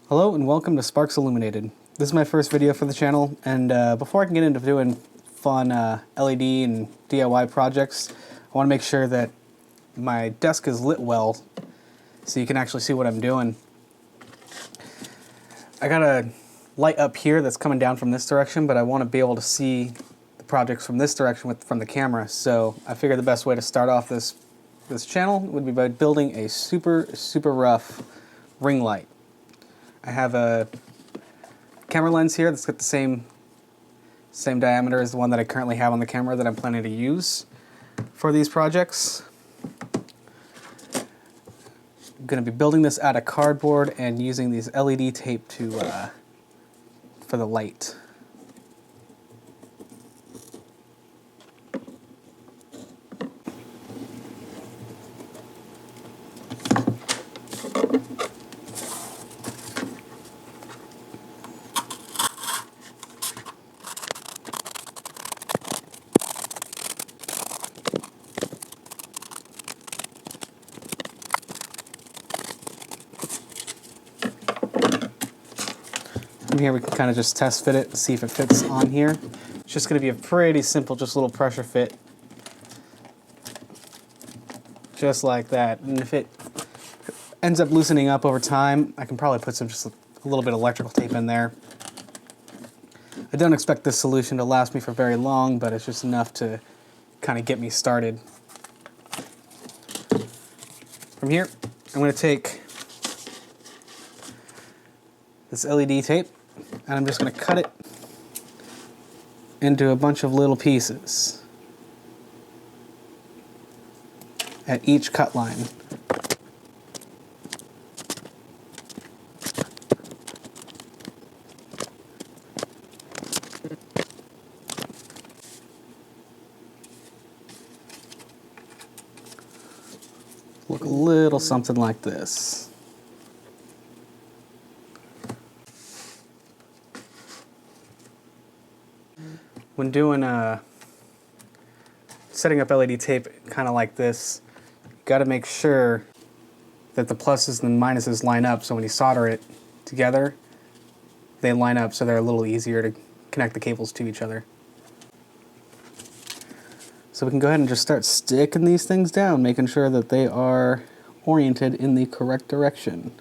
Hello and welcome to Sparks Illuminated. This is my first video for the channel, and before I can get into doing fun LED and DIY projects, I want to make sure that my desk is lit well so you can actually see what I'm doing. I got a light up here that's coming down from this direction, but I want to be able to see the projects from this direction from the camera, so I figured the best way to start off this channel would be by building a super rough ring light. I have a camera lens here that's got the same diameter as the one that I currently have on the camera that I'm planning to use for these projects. I'm going to be building this out of cardboard and using these LED tape for the light. From here we can kind of just test fit it and see if it fits on here. It's just going to be a pretty simple, just a little pressure fit. Just like that. And if it ends up loosening up over time, I can probably put just a little bit of electrical tape in there. I don't expect this solution to last me for very long, but it's just enough to kind of get me started. From here, I'm going to take this LED tape and I'm just going to cut it into a bunch of little pieces at each cut line. Look a little something like this. When doing setting up LED tape kind of like this, you got to make sure that the pluses and minuses line up, so when you solder it together, they line up so they're a little easier to connect the cables to each other. So we can go ahead and just start sticking these things down, making sure that they are oriented in the correct direction.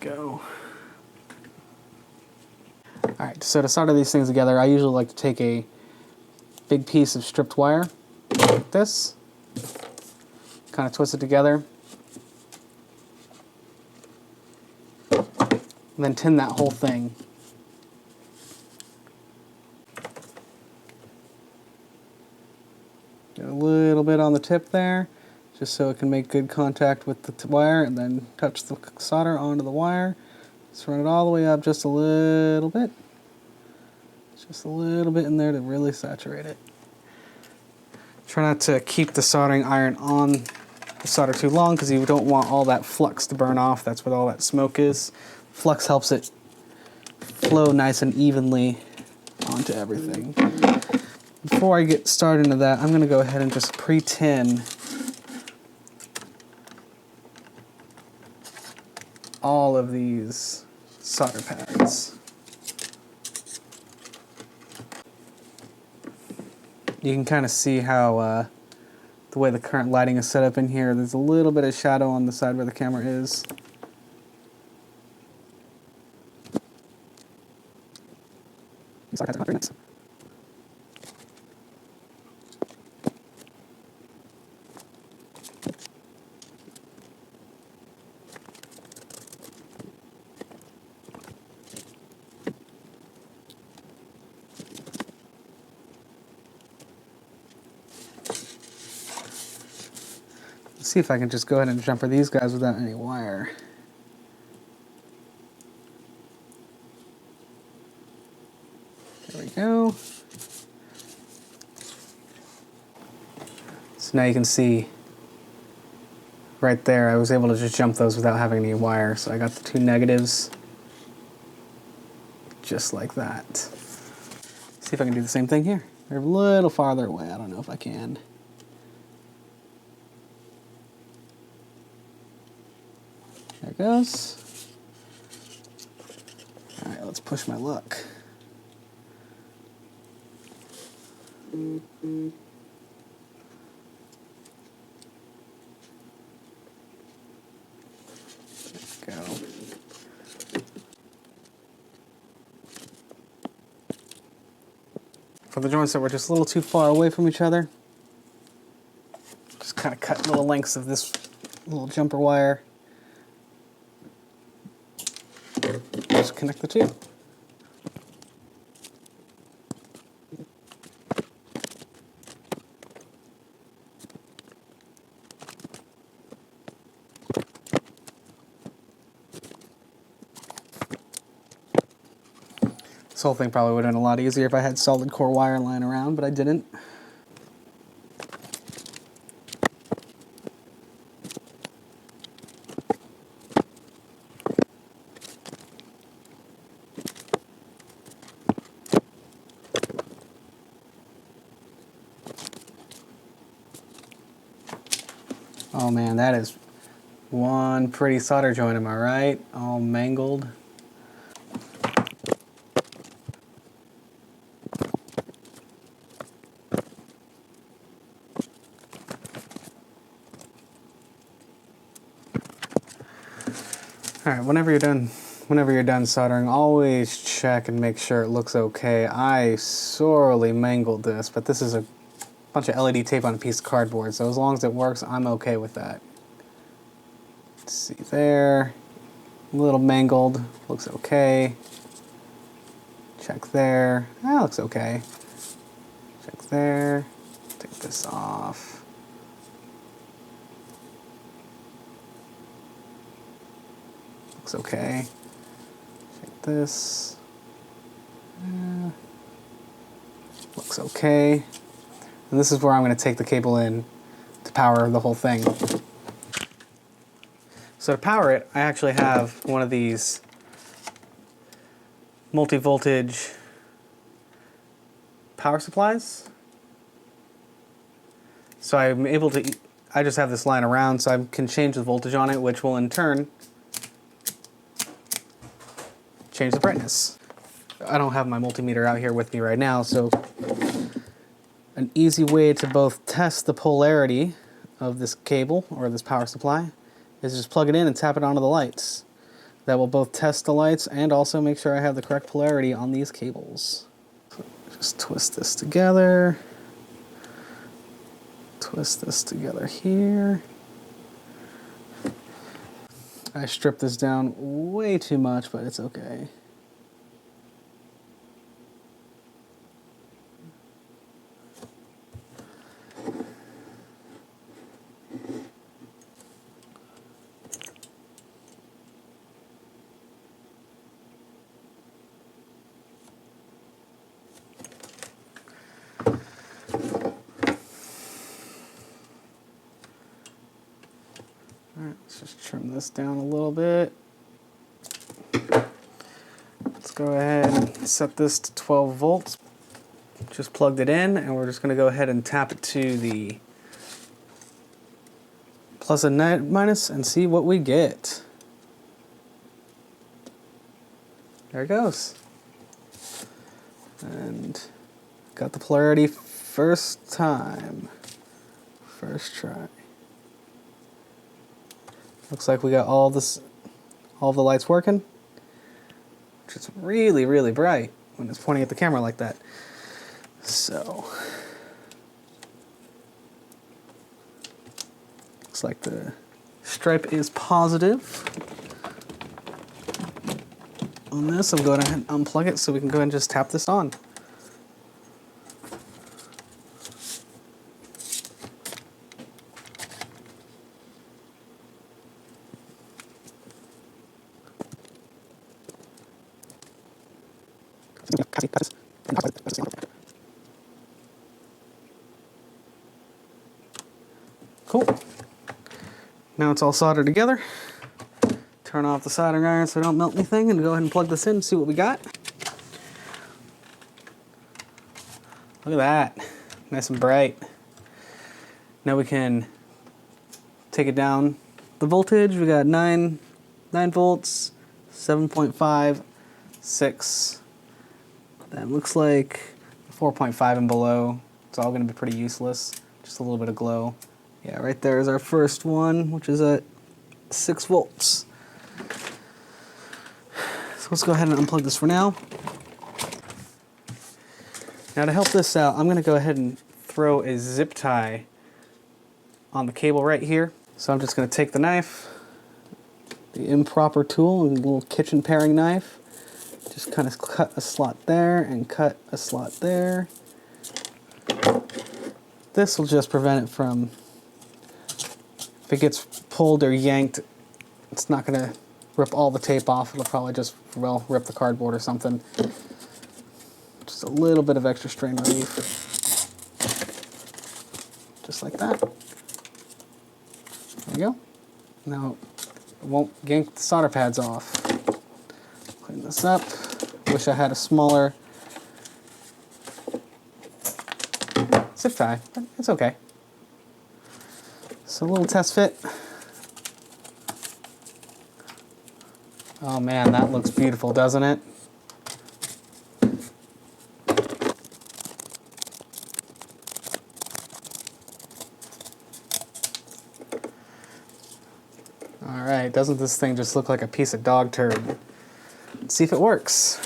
Go. Alright, so to solder these things together, I usually like to take a big piece of stripped wire, like this, kind of twist it together, and then tin that whole thing. Get a little bit on the tip there, just so it can make good contact with the wire, and then touch the solder onto the wire. Just run it all the way up just a little bit. Just a little bit in there to really saturate it. Try not to keep the soldering iron on the solder too long because you don't want all that flux to burn off. That's what all that smoke is. Flux helps it flow nice and evenly onto everything. Before I get started into that, I'm going to go ahead and just pre-tin all of these solder pads. You can kind of see how the way the current lighting is set up in here, there's a little bit of shadow on the side where the camera is. Solder pads are not very nice. See if I can just go ahead and jumper these guys without any wire. There we go. So now you can see right there, I was able to just jump those without having any wire. So I got the two negatives just like that. See if I can do the same thing here. They're a little farther away. I don't know if I can. There it goes. All right, let's push my luck. Go. For the joints that were just a little too far away from each other, just kind of cut little lengths of this little jumper wire. Just connect the two. This whole thing probably would have been a lot easier if I had solid core wire lying around, but I didn't. Oh man, that is one pretty solder joint, am I right? All mangled. All right, whenever you're done soldering, always check and make sure it looks okay. I sorely mangled this, but this is a bunch of LED tape on a piece of cardboard, so as long as it works, I'm okay with that. Let's see there, a little mangled, looks okay. Check there, that looks okay. Check there, take this off. Looks okay. Check this. Looks okay. And this is where I'm going to take the cable in to power the whole thing. So to power it, I actually have one of these multi-voltage power supplies. So I'm able to, I just have this lying around so I can change the voltage on it, which will in turn change the brightness. I don't have my multimeter out here with me right now, so an easy way to both test the polarity of this cable or this power supply is just plug it in and tap it onto the lights. That will both test the lights and also make sure I have the correct polarity on these cables. So just twist this together. Twist this together here. I stripped this down way too much, but it's okay. Alright, let's just trim this down a little bit. Let's go ahead and set this to 12 volts. Just plugged it in, and we're just going to go ahead and tap it to the plus and minus and see what we get. There it goes. And got the polarity first time. First try. Looks like we got all the lights working, which is really, really bright when it's pointing at the camera like that. So, looks like the stripe is positive. On this, I'm going ahead and unplug it so we can go ahead and just tap this on. Cool. Now it's all soldered together. Turn off the soldering iron so it don't melt anything, and go ahead and plug this in and see what we got. Look at that, nice and bright. Now we can take it down. The voltage, we got 9 volts, 7.5, 6. That looks like 4.5 and below. It's all gonna be pretty useless. Just a little bit of glow. Yeah, right there is our first one, which is at 6 volts. So let's go ahead and unplug this for now. Now to help this out, I'm gonna go ahead and throw a zip tie on the cable right here. So I'm just gonna take the knife, the improper tool, a little kitchen paring knife, just kind of cut a slot there and cut a slot there. This will just prevent it from, if it gets pulled or yanked, it's not gonna rip all the tape off. It'll probably just, well, rip the cardboard or something. Just a little bit of extra strain relief. Just like that. There you go. Now, it won't yank the solder pads off. Clean this up. Wish I had a smaller zip tie, but it's okay. So a little test fit. Oh man, that looks beautiful, doesn't it? Alright, doesn't this thing just look like a piece of dog turd? Let's see if it works.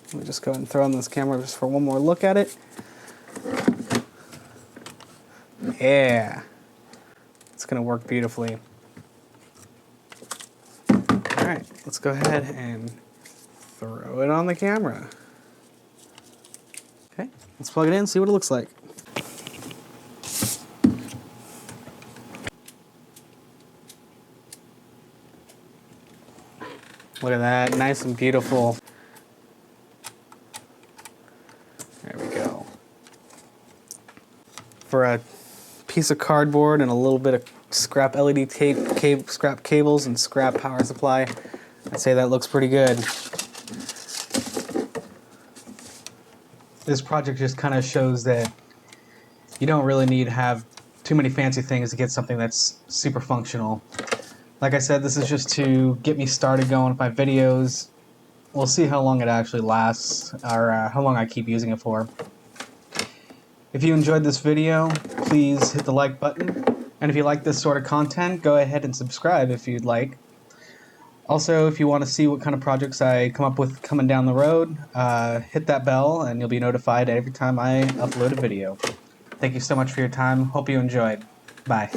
Let me just go ahead and throw in this camera just for one more look at it. Yeah, it's gonna work beautifully. Alright, let's go ahead and throw it on the camera. Okay, let's plug it in and see what it looks like. Look at that, nice and beautiful. There we go. For a piece of cardboard and a little bit of scrap LED tape, scrap cables and scrap power supply, I'd say that looks pretty good. This project just kind of shows that you don't really need to have too many fancy things to get something that's super functional. Like I said, this is just to get me started going with my videos. We'll see how long it actually lasts, or how long I keep using it for. If you enjoyed this video, please hit the like button. And if you like this sort of content, go ahead and subscribe if you'd like. Also, if you want to see what kind of projects I come up with coming down the road, hit that bell and you'll be notified every time I upload a video. Thank you so much for your time. Hope you enjoyed. Bye.